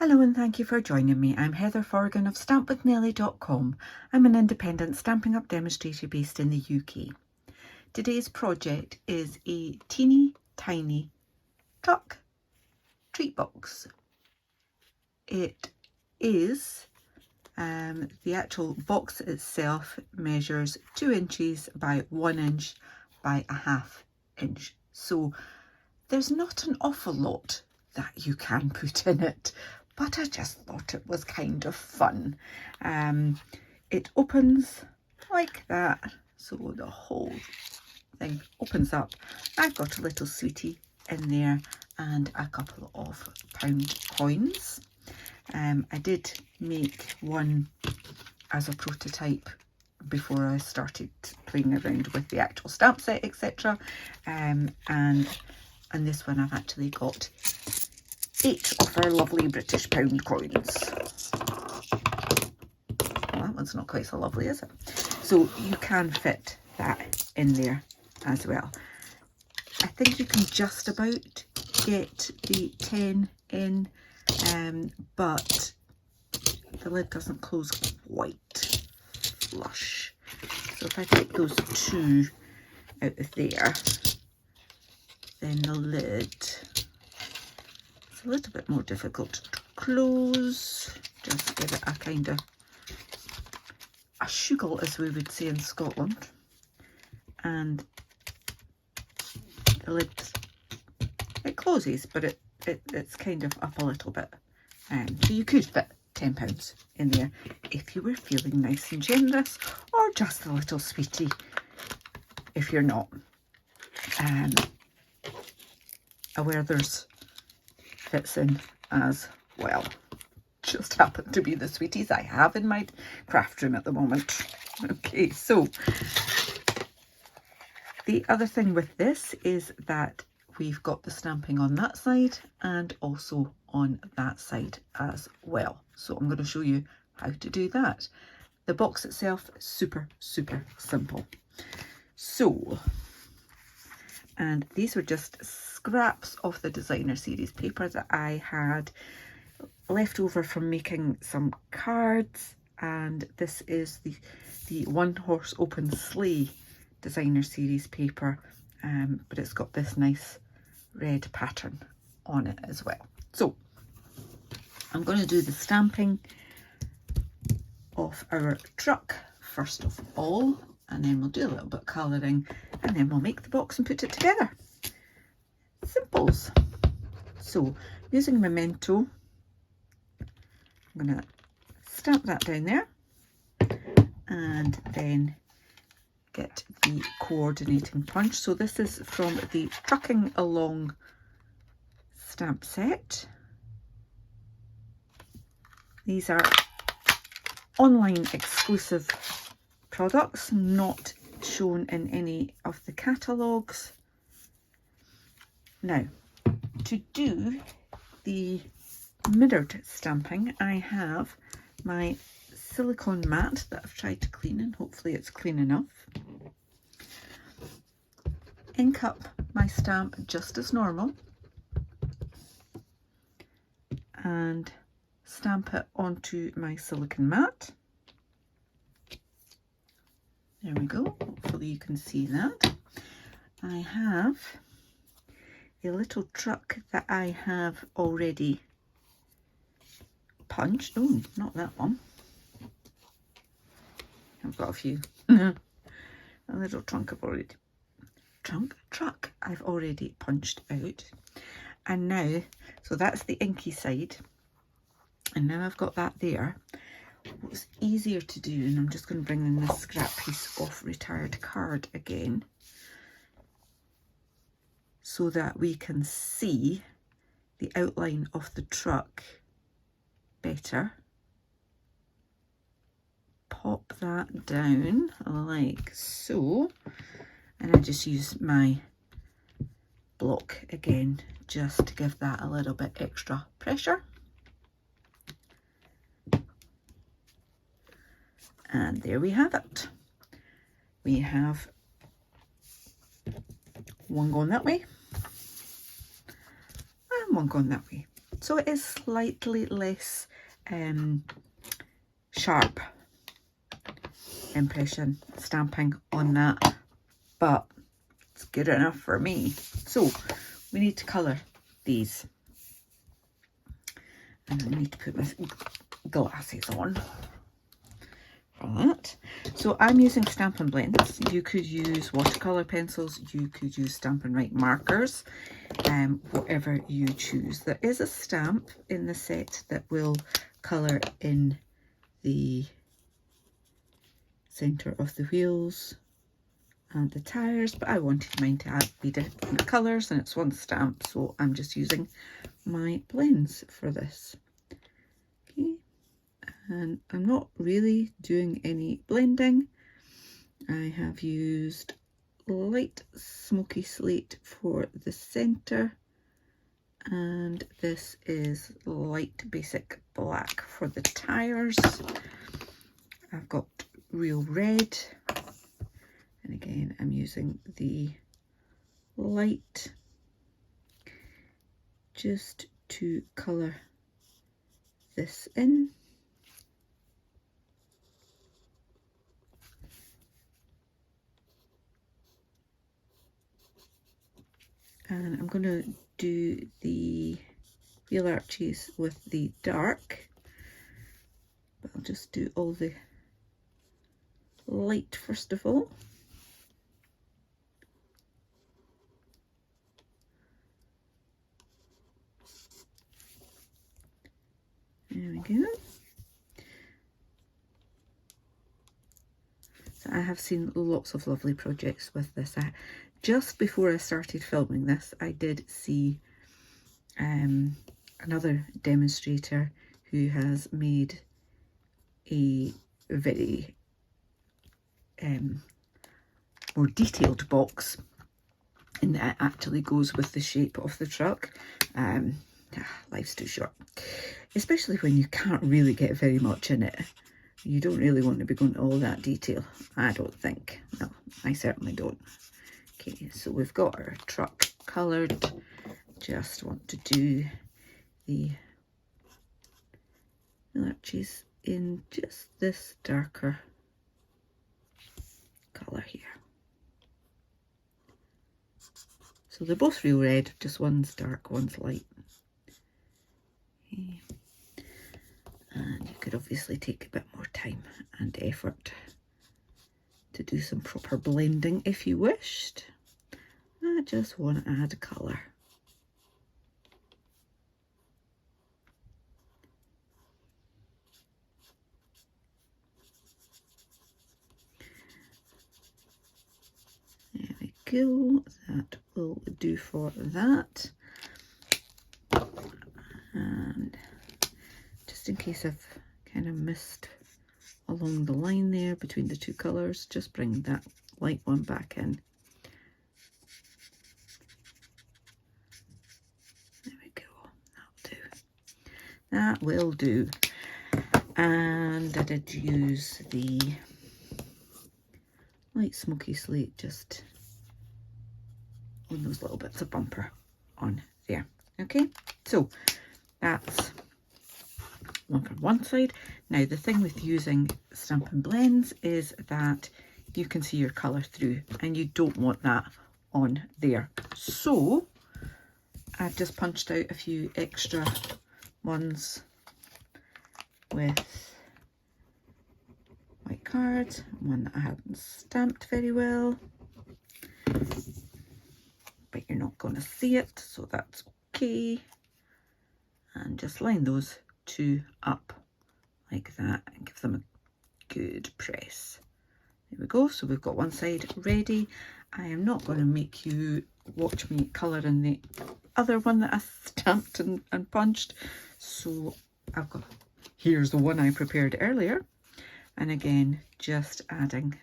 Hello and thank you for joining me. I'm Heather Forgan of stampwithnellie.com. I'm an independent Stampin' Up demonstrator based in the UK. Today's project is a teeny tiny truck treat box. It is, the actual box itself measures 2 inches by 1 inch by a half inch. So there's not an awful lot that you can put in it, but I just thought it was kind of fun. It opens like that, so the whole thing opens up. I've got a little sweetie in there and a couple of pound coins. I did make one as a prototype before I started playing around with the actual stamp set, etc. And this one I've actually got 8 of our lovely British pound coins. Well, that one's not quite so lovely, is it? So you can fit that in there as well. I think you can just about get the 10 in, but the lid doesn't close quite flush. So if I take those 2 out of there, then the lid, a little bit more difficult to close. Just give it a kind of a shuggle, as we would say in Scotland, and the lid, it closes, but it's kind of up a little bit, so you could fit £10 in there if you were feeling nice and generous, or just a little sweetie if you're not. A Werther's fits in as well. Just happen to be the sweeties I have in my craft room at the moment. Okay, so the other thing with this is that we've got the stamping on that side and also on that side as well. So I'm going to show you how to do that. The box itself is super simple. So, and these were just scraps of the designer series paper that I had left over from making some cards, and this is the one horse open sleigh designer series paper, but it's got this nice red pattern on it as well. So I'm going to do the stamping of our truck first of all, and then we'll do a little bit of colouring, and then we'll make the box and put it together. Simples. So using Memento, I'm going to stamp that down there and then get the coordinating punch. So this is from the Trucking Along stamp set. These are online exclusive products, not shown in any of the catalogues. Now, to do the mirrored stamping, I have my silicone mat that I've tried to clean, and hopefully it's clean enough. Ink up my stamp just as normal and stamp it onto my silicone mat. There we go, hopefully you can see that. I have a little truck that I have already punched. Oh, not that one. I've got a few. A little truck I've already punched out. And now, so that's the inky side. And now I've got that there. What's easier to do, and I'm just going to bring in this scrap piece of retired card again, so that we can see the outline of the truck better. Pop that down like so, and I just use my block again just to give that a little bit extra pressure. And there we have it. We have one going that way and one going that way. So it is slightly less sharp impression stamping on that, but it's good enough for me. So we need to colour these, and I need to put my glasses on for that. So I'm using Stampin' Blends. You could use watercolour pencils, you could use Stampin' Write markers, whatever you choose. There is a stamp in the set that will colour in the centre of the wheels and the tyres, but I wanted mine to be different colours, and it's one stamp, so I'm just using my blends for this. Okay, and I'm not really doing any blending. I have used light smoky slate for the centre, and this is light basic black for the tyres. I've got real red, and again I'm using the light just to colour this in. And I'm going to do the wheel arches with the dark, but I'll just do all the light first of all. There we go. So I have seen lots of lovely projects with this. Just before I started filming this, I did see another demonstrator who has made a very more detailed box, and that actually goes with the shape of the truck. Life's too short, especially when you can't really get very much in it. You don't really want to be going to all that detail, I don't think. No, I certainly don't. Okay, so we've got our truck coloured. Just want to do the arches in just this darker colour here. So they're both real red, just one's dark, one's light. Okay. And you could obviously take a bit more time and effort to do some proper blending if you wished. I just want to add colour. There we go, that will do for that. And just in case I've kind of missed along the line there between the two colours, just bring that light one back in. There we go, that'll do. That will do. And I did use the light smoky slate just on those little bits of bumper on there. Okay, so that's one from one side. Now the thing with using Stampin' Blends is that you can see your colour through, and you don't want that on there. So I've just punched out a few extra ones with white cards, one that I haven't stamped very well, but you're not going to see it, so that's okay. And just line those two up like that and give them a good press. There we go, so we've got one side ready. I am not going to make you watch me colour in the other one that I stamped and punched, so I've got, here's the one I prepared earlier, and again just adding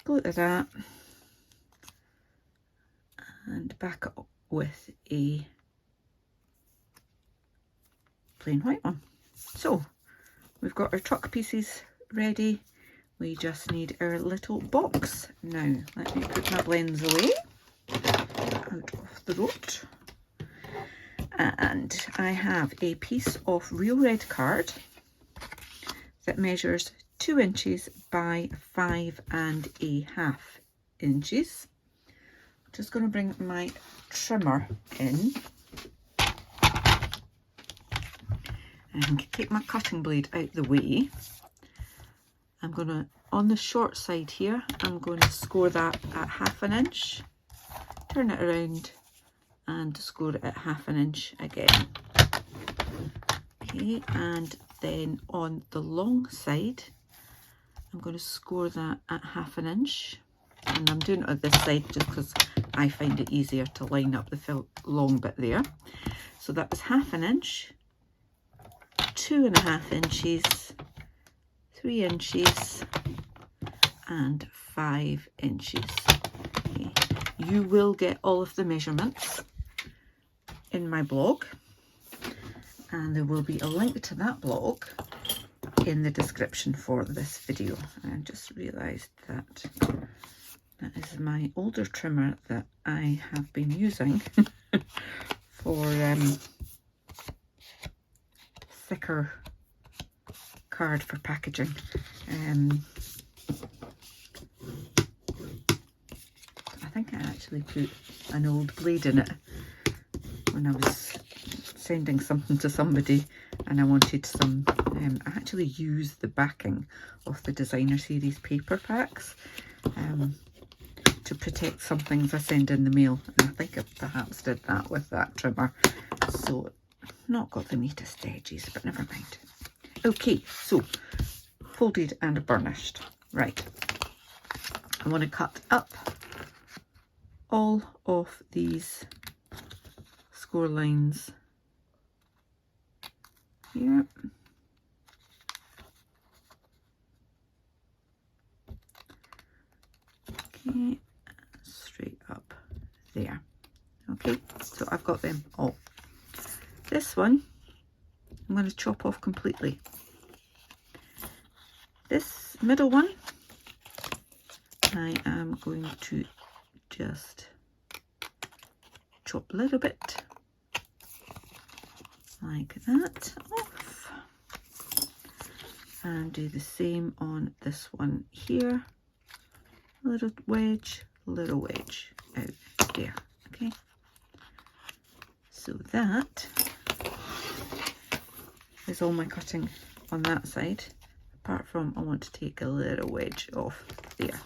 glue to that and back up with a plain white one. So we've got our truck pieces ready. We just need our little box. Now let me put my blends away. throat. And I have a piece of real red card that measures 2 inches by 5.5 inches. I'm just going to bring my trimmer in and take my cutting blade out the way. I'm going to, on the short side here, I'm going to score that at 1/2 inch, turn it around and score it at 1/2 inch again. Okay, and then on the long side, I'm going to score that at 1/2 inch. And I'm doing it on this side just because I find it easier to line up the long bit there. So that was 1/2 inch, 2.5 inches, 3 inches, and 5 inches. Okay. You will get all of the measurements in my blog, and there will be a link to that blog in the description for this video. I just realised that that is my older trimmer that I have been using for thicker card for packaging. I think I actually put an old blade in it when I was sending something to somebody and I wanted some. I actually used the backing of the designer series paper packs to protect some things I send in the mail, and I think I perhaps did that with that trimmer, so not got the neatest edges, but never mind. Okay, so folded and burnished. Right, I want to cut up all of these score lines here. Okay, straight up there. Okay, so I've got them all. This one I'm going to chop off completely. This middle one I am going to just chop a little bit like that off, and do the same on this one here. Little wedge out there. Okay, so that is all my cutting on that side, apart from I want to take a little wedge off there.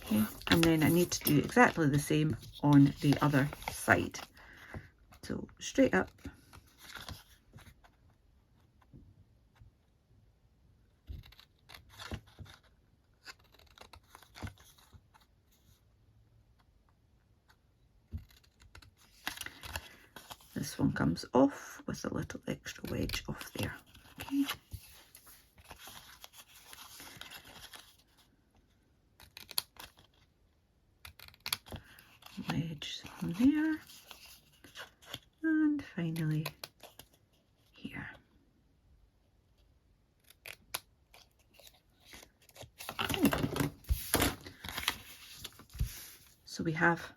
Okay, and then I need to do exactly the same on the other side. So straight up, this one comes off with a little extra wedge off there. Okay. Wedge from there, and finally here. Okay. So we have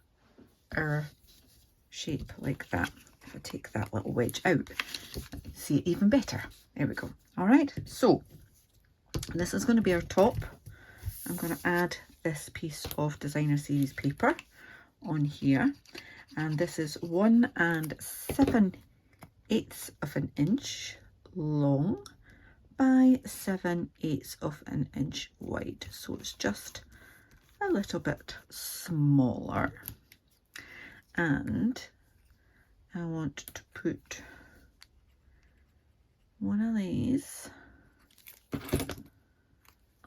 our shape like that. If I take that little wedge out, see it even better. There we go. All right, so this is going to be our top. I'm going to add this piece of designer series paper on here, and this is 1 7/8 of an inch long by 7/8 of an inch wide, so it's just a little bit smaller. And I want to put one of these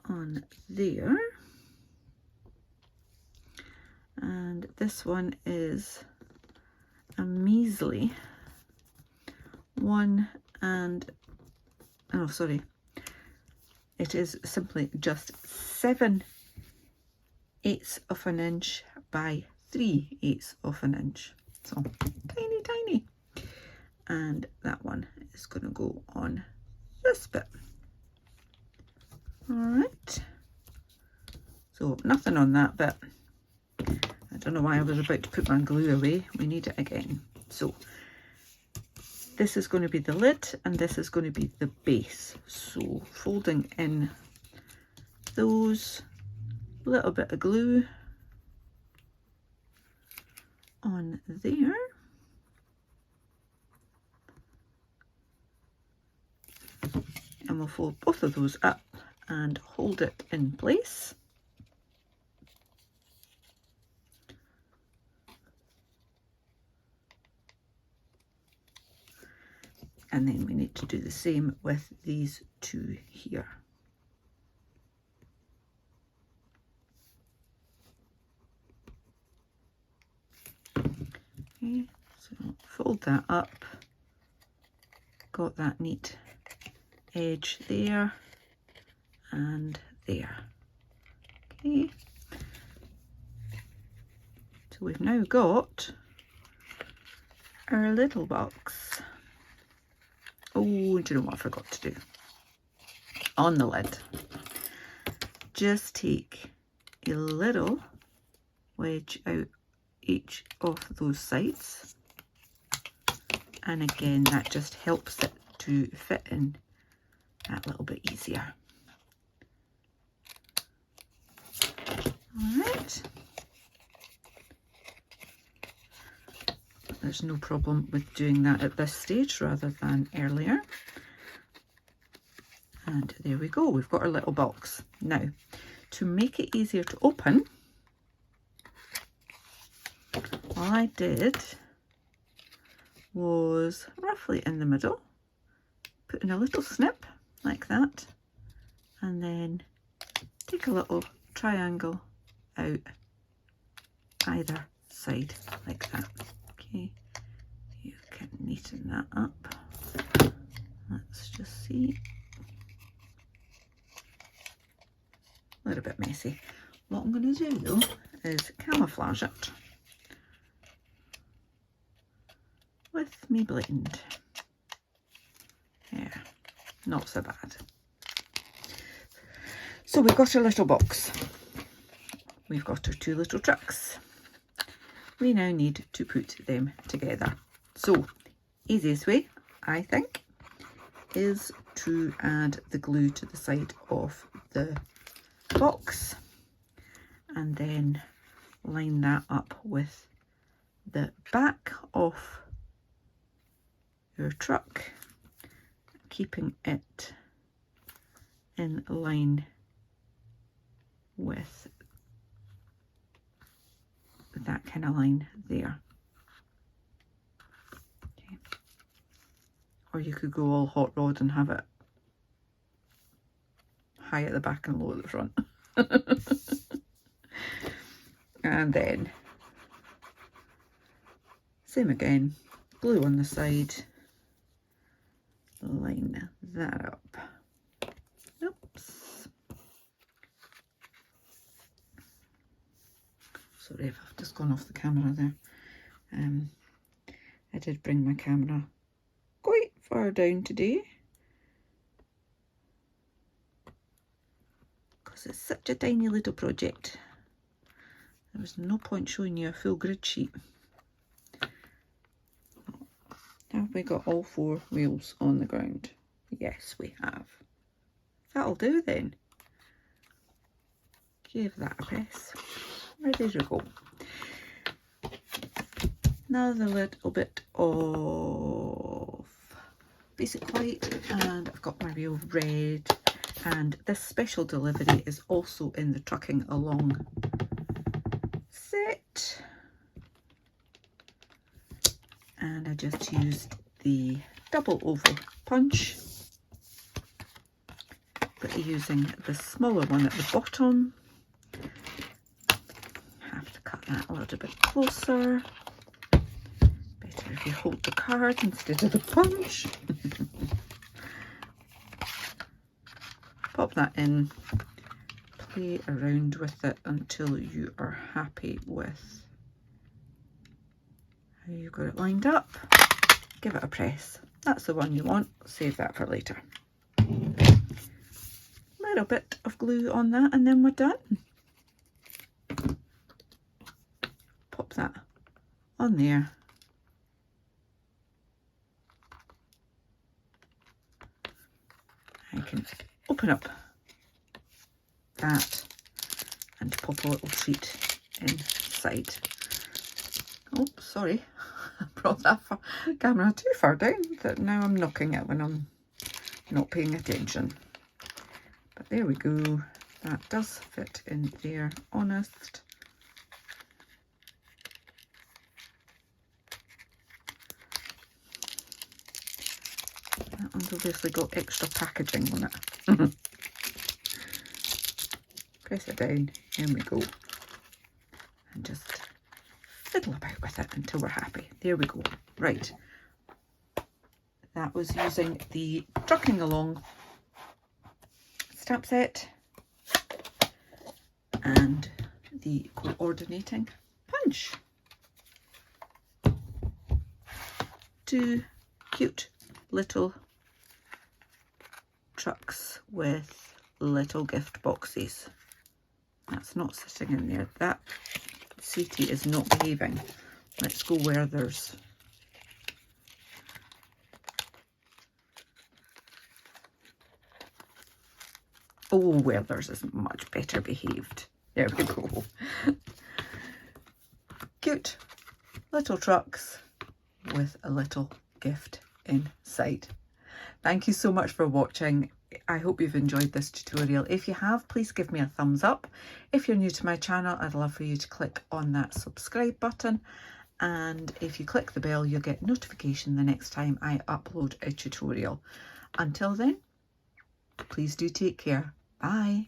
on there, and this one is a measly 1 oh sorry, it is simply just 7/8 of an inch by 3/8 of an inch, so tiny. And that one is going to go on this bit. All right, so nothing on that bit. I don't know why I was about to put my glue away. We need it again. So this is going to be the lid and this is going to be the base. So folding in those, little bit of glue on there. And we'll fold both of those up and hold it in place. And then we need to do the same with these two here. Okay, so fold that up, got that neat edge there and there. Okay, so we've now got our little box. Oh, do you know what I forgot to do? On the lid, just take a little wedge out each of those sides, and again that just helps it to fit in that little bit easier. Alright, there's no problem with doing that at this stage rather than earlier. And there we go, we've got our little box. Now, to make it easier to open, all I did was roughly in the middle, put in a little snip like that, and then take a little triangle out either side like that. Okay, you can neaten that up. Let's just see. A little bit messy. What I'm going to do though is camouflage it with me blend. Yeah, not so bad. So we've got our little box. We've got our two little trucks. We now need to put them together. So, easiest way, I think, is to add the glue to the side of the box and then line that up with the back of your truck, keeping it in line with that kind of line there. Okay. Or you could go all hot rod and have it high at the back and low at the front. And then same again, glue on the side, line that up. Oops. Sorry if I've just gone off the camera there. I did bring my camera quite far down today because it's such a tiny little project. There was no point showing you a full grid sheet. Have we got all four wheels on the ground? Yes, we have. That'll do then. Give that a press. Ready to go. Another little bit of basic white, and I've got my real red, and this special delivery is also in the trucking along set. And I just used the double oval punch, but using the smaller one at the bottom. Have to cut that a little bit closer. Better if you hold the card instead of the punch. Pop that in, play around with it until you are happy with how you've got it lined up. Give it a press. That's the one you want. Save that for later. Little bit of glue on that and then we're done. on there. I can open up that and pop a little treat inside. Oh, sorry, I brought that camera too far down that now I'm knocking it when I'm not paying attention. But there we go, that does fit in there, honest. That one's obviously got extra packaging on it. Press it down, and we go. And just fiddle about with it until we're happy. There we go. Right. That was using the Trucking Along stamp set and the coordinating punch. 2 cute little trucks with little gift boxes. That's not sitting in there. That seatie is not behaving. Let's go where there's where theirs is much better behaved. There we go. Cute little trucks with a little gift inside. Thank you so much for watching. I hope you've enjoyed this tutorial. If you have, please give me a thumbs up. If you're new to my channel, I'd love for you to click on that subscribe button. And if you click the bell, you'll get notification the next time I upload a tutorial. Until then, please do take care. Bye.